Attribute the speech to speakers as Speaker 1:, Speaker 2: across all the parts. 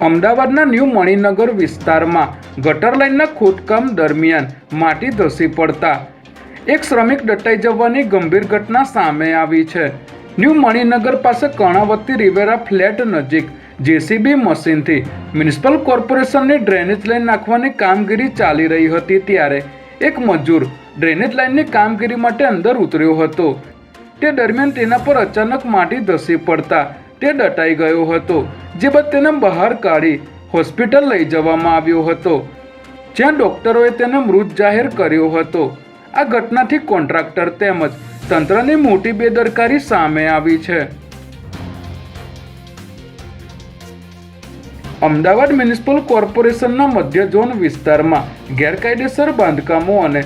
Speaker 1: અમદાવાદના ન્યૂ મણિનગર વિસ્તારમાં ગટર લાઇનના ખોદકામ દરમિયાન માટી ધસી પડતા એક શ્રમિક દટાઈ જવાની ગંભીર ઘટના સામે આવી છે। ન્યૂ મણિનગર પાસે કર્ણાવતી રિવેરા ફ્લેટ નજીક જેસીબી મશીનથી મ્યુનિસિપલ કોર્પોરેશનની ડ્રેનેજ લાઇન નાખવાની કામગીરી ચાલી રહી હતી ત્યારે એક મજૂર ડ્રેનેજ લાઇનની કામગીરી માટે અંદર ઉતર્યો હતો। તે દરમિયાન તેના પર અચાનક માટી ધસી પડતા તે દટાઈ ગયો હતો, જે બાદ તેને બહાર કાઢી હોસ્પિટલ લઈ જવામાં આવ્યો હતો, જ્યાં ડોક્ટરોએ તેને મૃત જાહેર કર્યો હતો। આ ઘટનાથી કોન્ટ્રાક્ટર તેમજ તંત્રની મોટી બેદરકારી સામે આવી છે। અમદાવાદ મ્યુનિસિપલ કોર્પોરેશનના મધ્ય ઝોન વિસ્તારમાં ગેરકાયદેસર બાંધકામો અને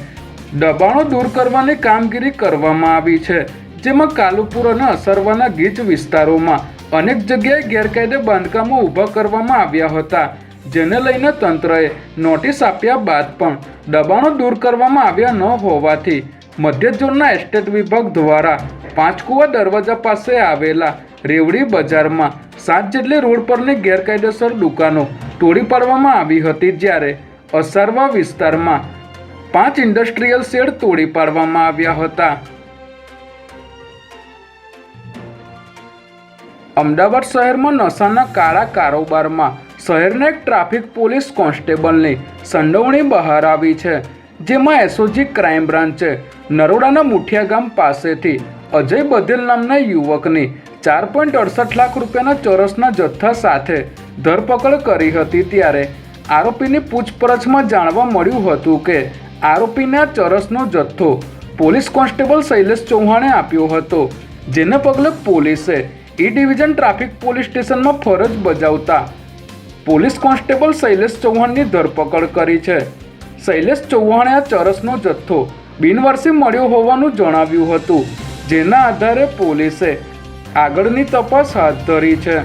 Speaker 1: દબાણો દૂર કરવાની કામગીરી કરવામાં આવી છે, જેમાં કાલુપુર અને અસરવાના ગીચ વિસ્તારોમાં અનેક જગ્યાએ ગેરકાયદે બાંધકામો ઊભા કરવામાં આવ્યા હતા, જેને લઈને તંત્રએ નોટિસ આપ્યા બાદ પણ દબાણો દૂર કરવામાં આવ્યા ન હોવાથી મધ્ય ઝોનના એસ્ટેટ વિભાગ દ્વારા પાંચકુવા દરવાજા પાસે આવેલા રેવડી બજારમાં 7 જેટલી રોડ પરની ગેરકાયદેસર દુકાનો તોડી પાડવામાં આવી હતી, જ્યારે અસારવા વિસ્તારમાં 5 ઇન્ડસ્ટ્રીયલ શેડ તોડી પાડવામાં આવ્યા હતા। અમદાવાદ શહેરમાં નશાના કાળા કારોબારમાં શહેરના એક ટ્રાફિક પોલીસ કોન્સ્ટેબલની સંડોવણી બહાર આવી છે, જેમાં એસઓજી ક્રાઇમ બ્રાન્ચે નરોડાના મુઠિયા ગામ પાસેથી અજય બધેલ નામના યુવકની 4.68 લાખ રૂપિયાના ચરસના જથ્થા સાથે ધરપકડ કરી હતી, ત્યારે આરોપીની પૂછપરછમાં જાણવા મળ્યું હતું કે આરોપીને આ ચરસનો જથ્થો પોલીસ કોન્સ્ટેબલ શૈલેષ ચૌહાણે આપ્યો હતો, જેને પગલે પોલીસે ડિવિઝન ટ્રાફિક પોલીસ સ્ટેશનમાં ફરજ બજાવતા પોલીસ કોન્સ્ટેબલ શૈલેષ ચૌહાણની ધરપકડ કરી છે। શૈલેષ ચૌહાણે આ ચરસનો જથ્થો બિનવારસી મળ્યો હોવાનું જણાવ્યું હતું, જેના આધારે પોલીસે આગળની તપાસ હાથ ધરી છે।